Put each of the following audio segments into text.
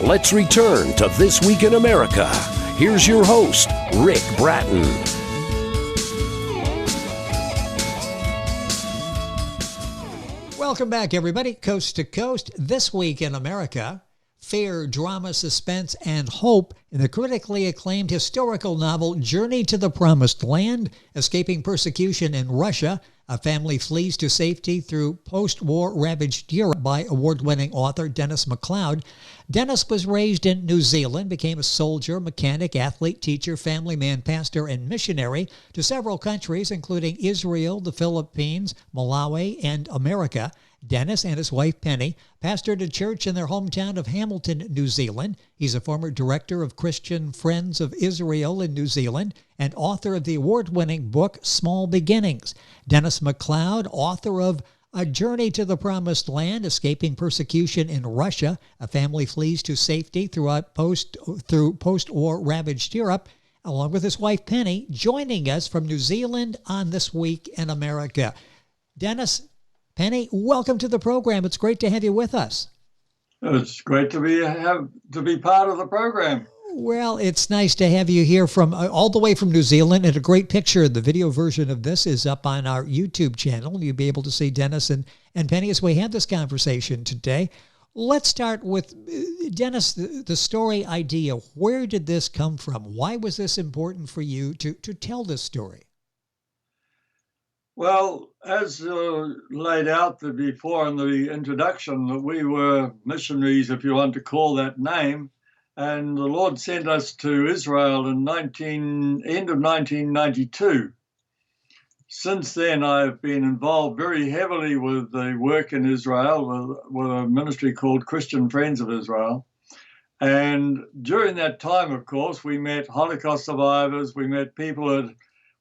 Let's return to This Week in America. Here's your host, Rick Bratton. Welcome back, everybody. Coast to Coast, This Week in America. Fear, drama, suspense, and hope in the critically acclaimed historical novel Journey to the Promised Land. Escaping persecution in Russia, a family flees to safety through post-war ravaged Europe by award-winning author Dennis McLeod. Dennis was raised in New Zealand, became a soldier, mechanic, athlete, teacher, family man, pastor, and missionary to several countries, including Israel, the Philippines, Malawi, and America. Dennis and his wife Penny pastored a church in their hometown of Hamilton, New Zealand. He's a former director of Christian Friends of Israel in New Zealand and author of the award-winning book Small Beginnings. Dennis McLeod, author of A Journey to the Promised Land, Escaping Persecution in Russia, a family flees to safety through post-war ravaged Europe, along with his wife Penny, joining us from New Zealand on This Week in America. Dennis, Penny, welcome to the program. It's great to have you with us. It's great to be part of the program. Well, it's nice to have you here from all the way from New Zealand, and a great picture. The video version of this is up on our YouTube channel. You'll be able to see Dennis and Penny as we have this conversation today. Let's start with Dennis, the story idea. Where did this come from? Why was this important for you to tell this story? Well, as laid out before in the introduction, that we were missionaries, if you want to call that name, and the Lord sent us to Israel in end of 1992. Since then, I've been involved very heavily with the work in Israel with a ministry called Christian Friends of Israel. And during that time, of course, we met Holocaust survivors, we met people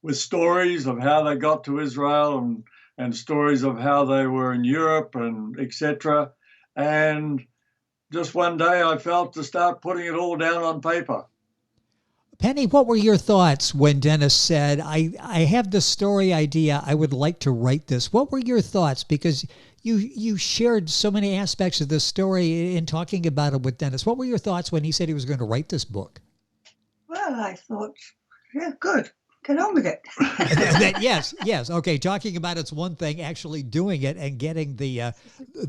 with stories of how they got to Israel and stories of how they were in Europe and etc. And just one day I felt to start putting it all down on paper. Penny, what were your thoughts when Dennis said, I have this story idea, I would like to write this? What were your thoughts? Because you shared so many aspects of this story in talking about it with Dennis. What were your thoughts when he said he was going to write this book? Well, I thought, yeah, good. Get on with it. Yes. Okay, talking about it's one thing, actually doing it and getting the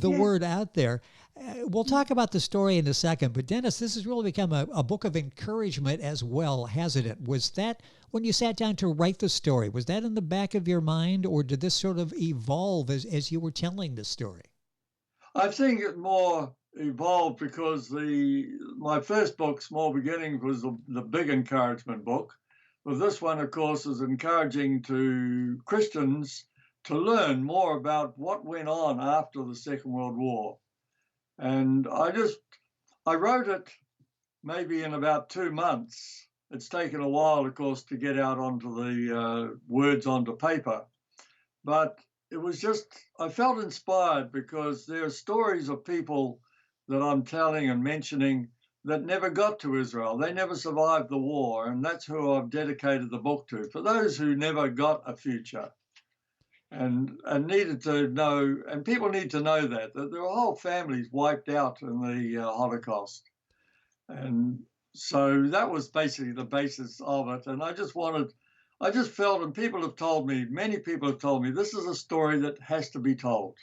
word out there. We'll talk about the story in a second, but Dennis, this has really become a book of encouragement as well, hasn't it? Was that, when you sat down to write the story, was that in the back of your mind, or did this sort of evolve as you were telling the story? I think it more evolved because my first book, Small Beginnings, was the big encouragement book. Well, this one, of course, is encouraging to Christians to learn more about what went on after the Second World War. And I wrote it maybe in about 2 months. It's taken a while, of course, to get out onto the words onto paper. But it was I felt inspired because there are stories of people that I'm telling and mentioning that never got to Israel. They never survived the war, and that's who I've dedicated the book to, for those who never got a future and needed to know, and people need to know that there were whole families wiped out in the Holocaust. And so that was basically the basis of it. And I just felt, and many people have told me, this is a story that has to be told.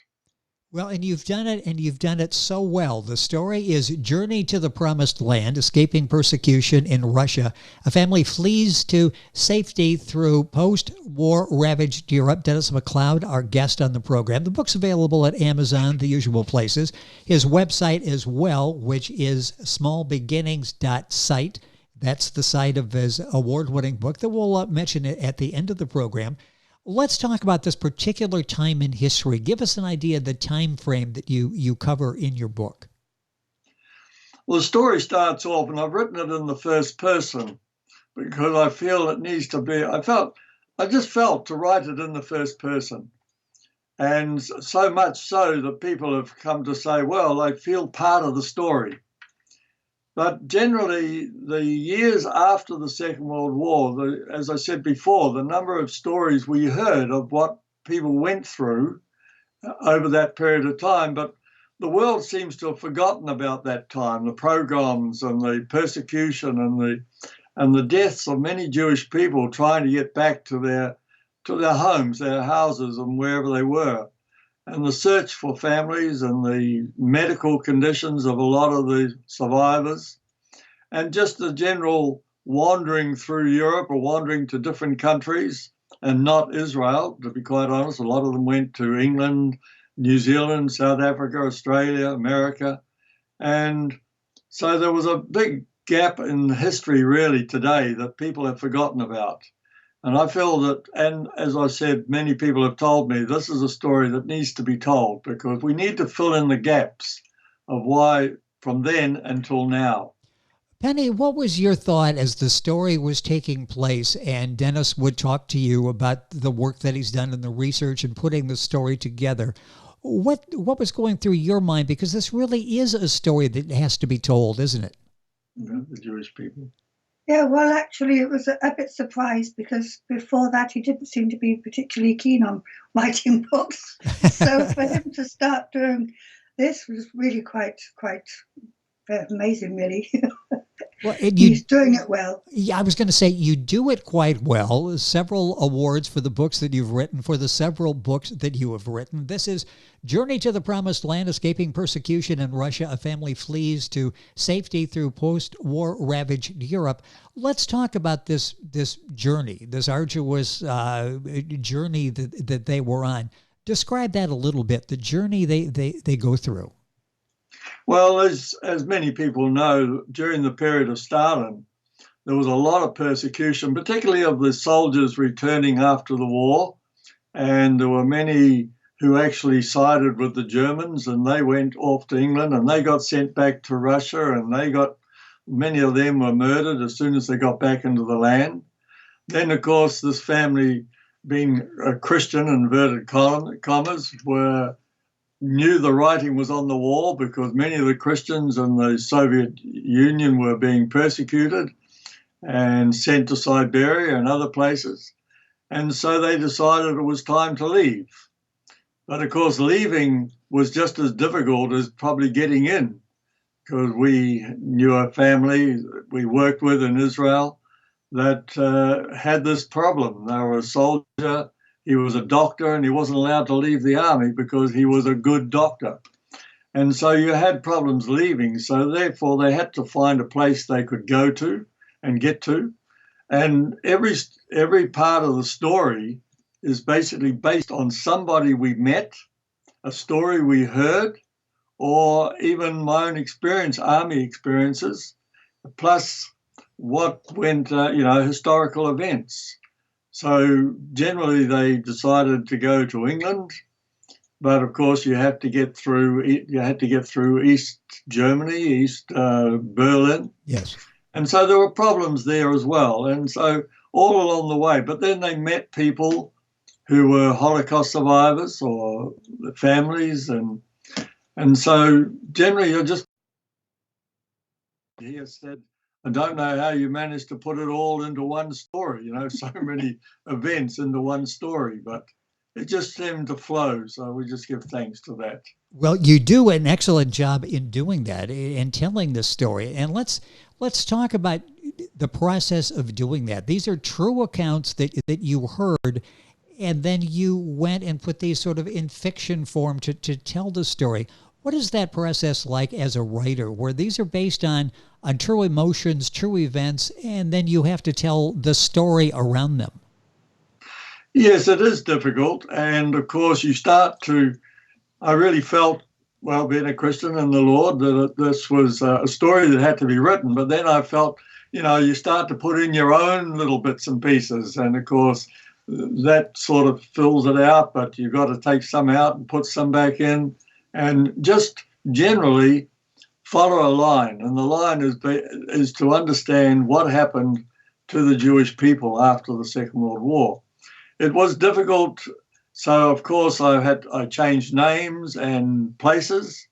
Well, and you've done it so well. The story is Journey to the Promised Land, Escaping Persecution in Russia. A family flees to safety through post-war ravaged Europe. Dennis McLeod, our guest on the program. The book's available at Amazon, the usual places. His website as well, which is smallbeginnings.site. That's the site of his award-winning book that we'll mention at the end of the program. Let's talk about this particular time in history. Give us an idea of the time frame that you cover in your book. Well, the story starts off, and I've written it in the first person because I feel it needs to be. I just felt to write it in the first person. And so much so that people have come to say, well, I feel part of the story. But generally, the years after the Second World War, as I said before, the number of stories we heard of what people went through over that period of time, but the world seems to have forgotten about that time, the pogroms and the persecution and the deaths of many Jewish people trying to get back to their homes, their houses, and wherever they were. And the search for families and the medical conditions of a lot of the survivors, and just the general wandering through Europe or wandering to different countries, and not Israel, to be quite honest. A lot of them went to England, New Zealand, South Africa, Australia, America. And so there was a big gap in history really today that people have forgotten about. And I feel that, and as I said, many people have told me, this is a story that needs to be told, because we need to fill in the gaps of why from then until now. Penny, what was your thought as the story was taking place and Dennis would talk to you about the work that he's done in the research and putting the story together? What was going through your mind? Because this really is a story that has to be told, isn't it? Yeah, the Jewish people. Yeah, well, actually, it was a bit surprised because before that, he didn't seem to be particularly keen on writing books. So for him to start doing this was really quite amazing, really. Well, He's doing it well. Yeah, I was going to say you do it quite well. Several awards for the books that you've written, for the several books that you have written. This is Journey to the Promised Land, Escaping Persecution in Russia. A Family Flees to Safety Through Post-War Ravaged Europe. Let's talk about this journey, this arduous journey that they were on. Describe that a little bit, the journey they go through. Well, as many people know, during the period of Stalin, there was a lot of persecution, particularly of the soldiers returning after the war. And there were many who actually sided with the Germans, and they went off to England and they got sent back to Russia, and many of them were murdered as soon as they got back into the land. Then, of course, this family, being a Christian, inverted commas, knew the writing was on the wall, because many of the Christians in the Soviet Union were being persecuted and sent to Siberia and other places. And so they decided it was time to leave. But of course, leaving was just as difficult as probably getting in, because we knew a family we worked with in Israel that had this problem. They were a soldier. He was a doctor, and he wasn't allowed to leave the army because he was a good doctor. And so you had problems leaving. So therefore, they had to find a place they could go to and get to. And every part of the story is basically based on somebody we met, a story we heard, or even my own experience, army experiences, plus what went, historical events. So generally they decided to go to England, but of course you had to get through East Germany, East Berlin. Yes. And so there were problems there as well. And so all along the way, but then they met people who were Holocaust survivors or families, and so generally you're just, he has said, I don't know how you managed to put it all into one story, so many events into one story, but it just seemed to flow. So we just give thanks to that. Well, you do an excellent job in doing that and telling this story. And let's talk about the process of doing that. These are true accounts that you heard, and then you went and put these sort of in fiction form to tell the story. What is that process like as a writer, where these are based on true emotions, true events, and then you have to tell the story around them? Yes, it is difficult. And of course, I really felt, well, being a Christian in the Lord, that this was a story that had to be written. But then I felt, you start to put in your own little bits and pieces. And of course, that sort of fills it out, but you've got to take some out and put some back in. And just generally follow a line. And the line is to understand what happened to the Jewish people after the Second World War. It was difficult. So, of course, I changed names and places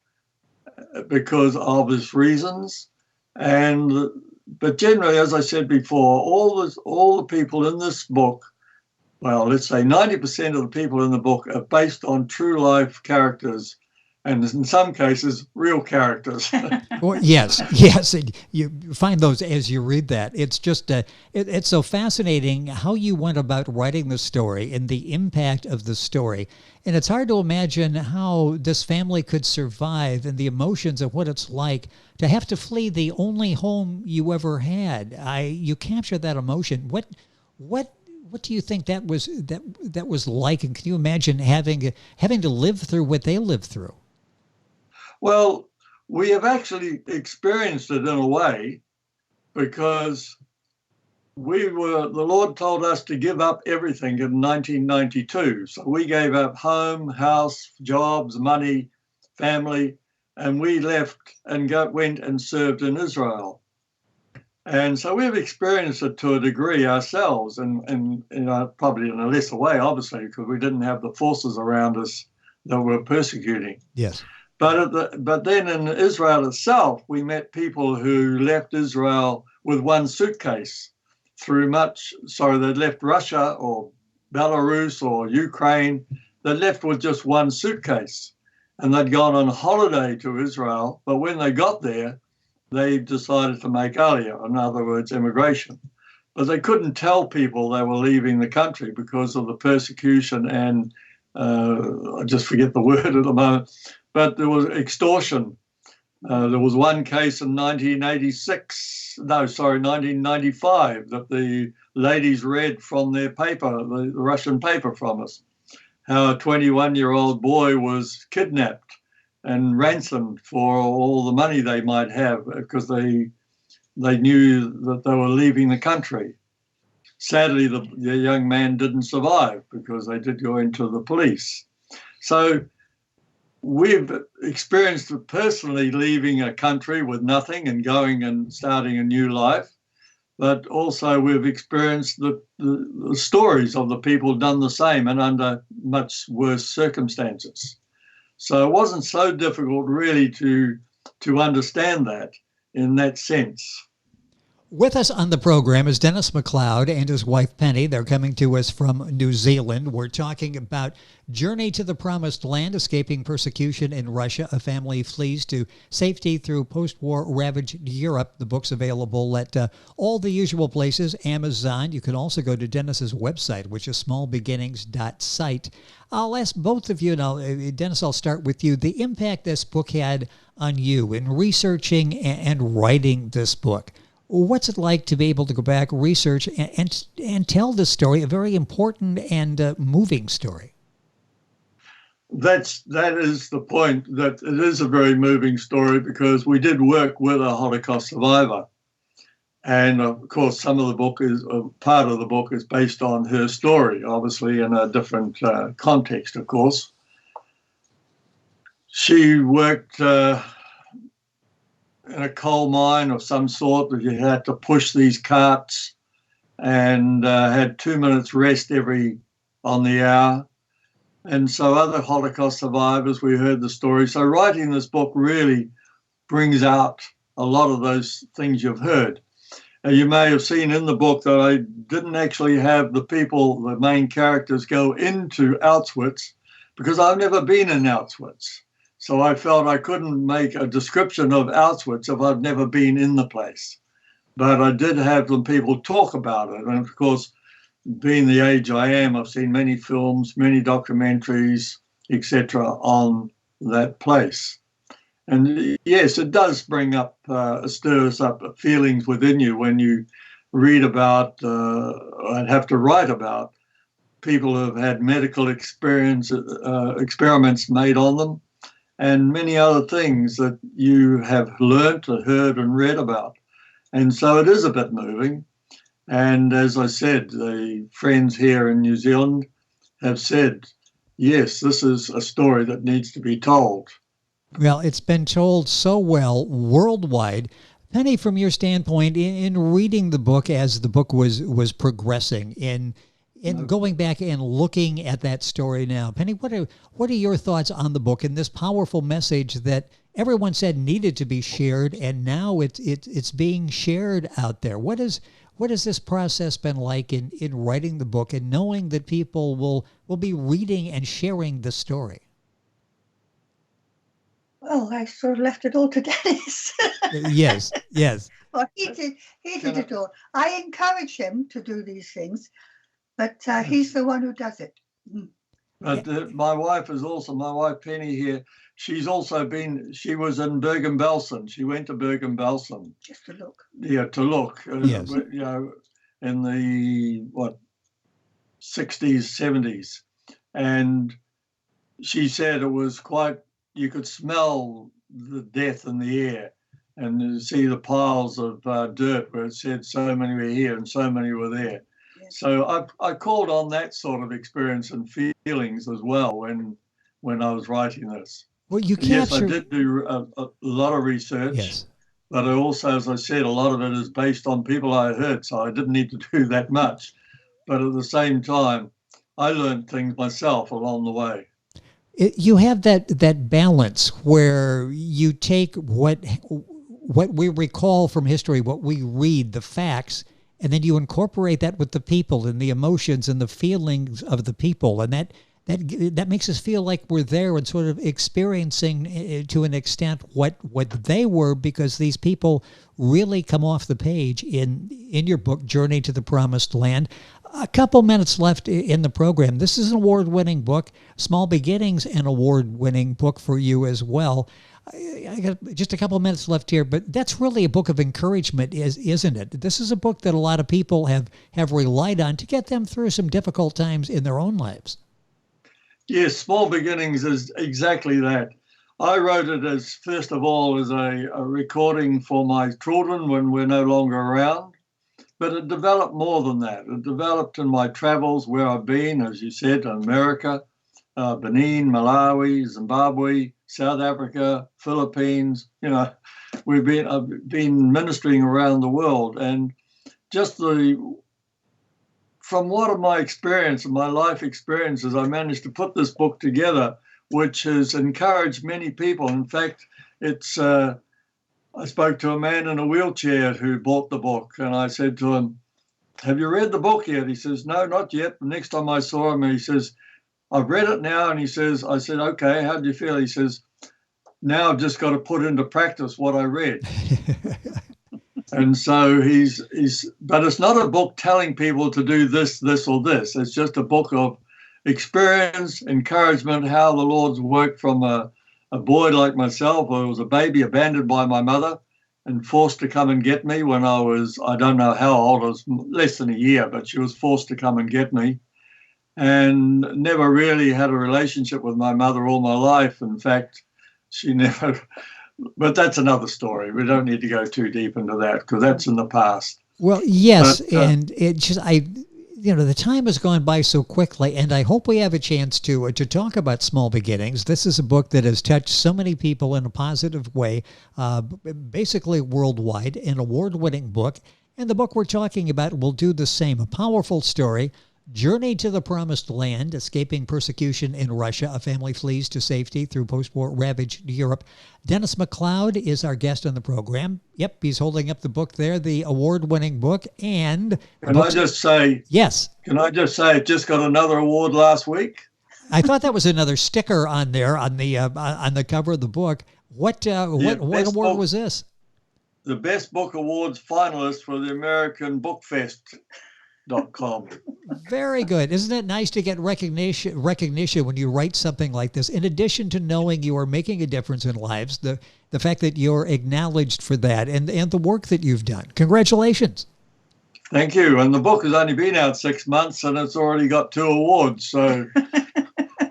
because of obvious reasons. But generally, as I said before, all the people in this book, well, let's say 90% of the people in the book are based on true life characters and in some cases, real characters. Well, yes, yes. You find those as you read that. It's just it's so fascinating how you went about writing the story and the impact of the story. And it's hard to imagine how this family could survive and the emotions of what it's like to have to flee the only home you ever had. You capture that emotion. What do you think that was like? And can you imagine having to live through what they lived through? Well, we have actually experienced it in a way, because the Lord told us to give up everything in 1992. So we gave up home, house, jobs, money, family, and we left and went and served in Israel. And so we've experienced it to a degree ourselves, and probably in a lesser way, obviously, because we didn't have the forces around us that were persecuting. Yes. But then in Israel itself, we met people who left Israel with one suitcase they'd left Russia or Belarus or Ukraine. They left with just one suitcase, and they'd gone on holiday to Israel. But when they got there, they decided to make Aliyah, in other words, immigration. But they couldn't tell people they were leaving the country because of the persecution and I just forget the word at the moment. But there was extortion. There was one case in 1995, that the ladies read from their paper, the Russian paper from us, how a 21-year-old boy was kidnapped and ransomed for all the money they might have because they knew that they were leaving the country. Sadly, the young man didn't survive because they did go into the police. So we've experienced it personally, leaving a country with nothing and going and starting a new life. But also we've experienced the stories of the people done the same and under much worse circumstances. So it wasn't so difficult really to understand that in that sense. With us on the program is Dennis McLeod and his wife Penny. They're coming to us from New Zealand. We're talking about Journey to the Promised Land, escaping persecution in Russia. A family flees to safety through post-war ravaged Europe. The book's available at all the usual places, Amazon. You can also go to Dennis's website, which is smallbeginnings.site. I'll ask both of you now. Dennis, I'll start with you. The impact this book had on you in researching and writing this book. What's it like to be able to go back, research, and tell this story, a very important and moving story? That is the point, that it is a very moving story because we did work with a Holocaust survivor. And of course, part of the book is based on her story, obviously in a different context, of course. She worked in a coal mine of some sort, that you had to push these carts and had 2 minutes rest on the hour. And so other Holocaust survivors, we heard the story. So writing this book really brings out a lot of those things you've heard. You may have seen in the book that I didn't actually have the main characters, go into Auschwitz because I've never been in Auschwitz. So I felt I couldn't make a description of Auschwitz if I've never been in the place. But I did have the people talk about it. And of course, being the age I am, I've seen many films, many documentaries, etc. on that place. And yes, it does stirs up feelings within you when you read about, I'd have to write about, people who have had medical experiments made on them, and many other things that you have learnt or heard and read about. And so it is a bit moving. And as I said, the friends here in New Zealand have said, yes, this is a story that needs to be told. Well, it's been told so well worldwide. Penny, from your standpoint, in reading the book as the book was progressing, in going back and looking at that story now, Penny, what are your thoughts on the book and this powerful message that everyone said needed to be shared, and now it's being shared out there? What has this process been like in writing the book and knowing that people will be reading and sharing the story? Well, I sort of left it all to Dennis. Yes, yes. Well, he did it all. I encourage him to do these things, but he's the one who does it. But my wife Penny here, she was in Bergen-Belsen. She went to Bergen-Belsen. Just to look. Yeah, to look. Yes. In the, 60s, 70s. And she said it was you could smell the death in the air and see the piles of dirt where it said so many were here and so many were there. Yes. So I called on that sort of experience and feelings as well when I was writing this. Well, you capture... Yes, I did do a lot of research. Yes. But I also, as I said, a lot of it is based on people I heard, so I didn't need to do that much. But at the same time, I learned things myself along the way. You have that balance where you take what we recall from history, what we read, the facts, and then you incorporate that with the people and the emotions and the feelings of the people, and that makes us feel like we're there and sort of experiencing to an extent what they were, because these people really come off the page in your book, Journey to the Promised Land. A couple minutes left in the program. This is an award-winning book, Small Beginnings, an award-winning book for you as well. I got just a couple minutes left here, but that's really a book of encouragement, isn't it? This is a book that a lot of people have relied on to get them through some difficult times in their own lives. Yes, Small Beginnings is exactly that. I wrote it as, first of all, as a recording for my children when we're no longer around. But it developed more than that. It developed in my travels where I've been, as you said, in America, Benin, Malawi, Zimbabwe, South Africa, Philippines. I've been ministering around the world, and just from what of my experience and my life experiences, I managed to put this book together, which has encouraged many people. In fact, it's I spoke to a man in a wheelchair who bought the book, and I said to him, "Have you read the book yet?" He says, "No, not yet." The next time I saw him, he says, "I've read it now." And I said, "Okay, how do you feel?" He says, "Now I've just got to put into practice what I read." And so but it's not a book telling people to do this, this, or this. It's just a book of experience, encouragement, how the Lord's worked from a boy like myself, who was a baby abandoned by my mother and forced to come and get me when I was, I don't know how old, I was less than a year, but she was forced to come and get me, and never really had a relationship with my mother all my life. In fact, she never, but that's another story. We don't need to go too deep into that because that's in the past. Well, yes, and it just, the time has gone by so quickly, and I hope we have a chance to talk about Small Beginnings. This is a book that has touched so many people in a positive way, basically worldwide, an award-winning book. And the book we're talking about will do the same. A powerful story, Journey to the Promised Land, escaping persecution in Russia. A family flees to safety through post-war ravaged Europe. Dennis McLeod is our guest on the program. Yep, he's holding up the book there, the award-winning book. And can I just say, yes. Can I just say it just got another award last week? I thought that was another sticker on there on the cover of the book. What award was this? The Best Book Awards finalist for the American Book Fest. .com. Very good. Isn't it nice to get recognition when you write something like this? In addition to knowing you are making a difference in lives, the fact that you're acknowledged for that and the work that you've done. Congratulations. Thank you. And the book has only been out 6 months and it's already got 2 awards. So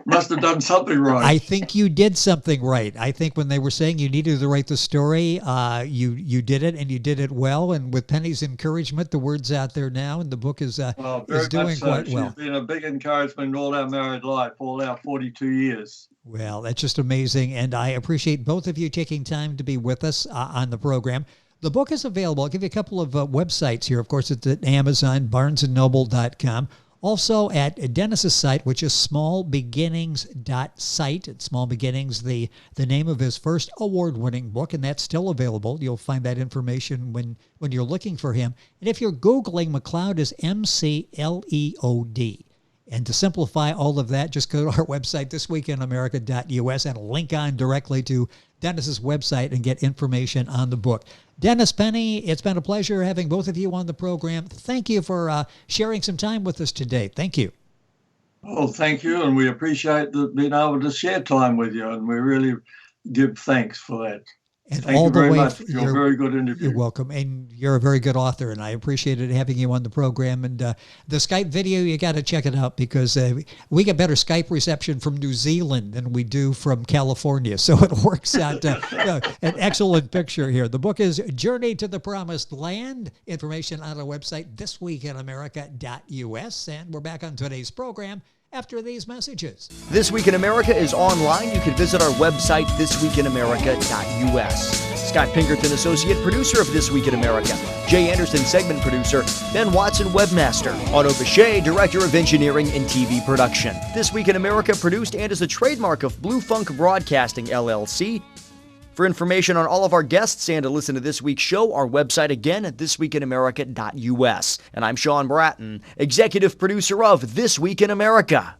must have done something right. I think you did something right. I think when they were saying you needed to write the story, you did it, and you did it well. And with Penny's encouragement, the word's out there now, and the book is doing quite well. She's been a big encouragement in all our married life, all our 42 years. Well, that's just amazing, and I appreciate both of you taking time to be with us on the program. The book is available. I'll give you a couple of websites here. Of course, it's at Amazon, BarnesandNoble.com. Also at Dennis's site, which is smallbeginnings.site. It's Small Beginnings, the name of his first award-winning book, and that's still available. You'll find that information when you're looking for him. And if you're Googling, McLeod is McLeod. And to simplify all of that, just go to our website, thisweekinamerica.us, and link on directly to Dennis's website and get information on the book. Dennis, Penny, it's been a pleasure having both of you on the program. Thank you for sharing some time with us today. Thank you. Oh, thank you. And we appreciate being able to share time with you. And we really give thanks for that. And Thank all you the very way much. You're a very good interview. You're welcome. And you're a very good author, and I appreciated having you on the program. And the Skype video, you got to check it out, because we get better Skype reception from New Zealand than we do from California. So it works out an excellent picture here. The book is Journey to the Promised Land. Information on our website, thisweekinamerica.us. And we're back on today's program after these messages. This Week in America is online. You can visit our website, thisweekinamerica.us. Scott Pinkerton, Associate Producer of This Week in America. Jay Anderson, Segment Producer. Ben Watson, Webmaster. Otto Bechet, Director of Engineering and TV Production. This Week in America produced and is a trademark of Blue Funk Broadcasting, LLC. For information on all of our guests and to listen to this week's show, our website again at thisweekinamerica.us. And I'm Sean Bratton, Executive Producer of This Week in America.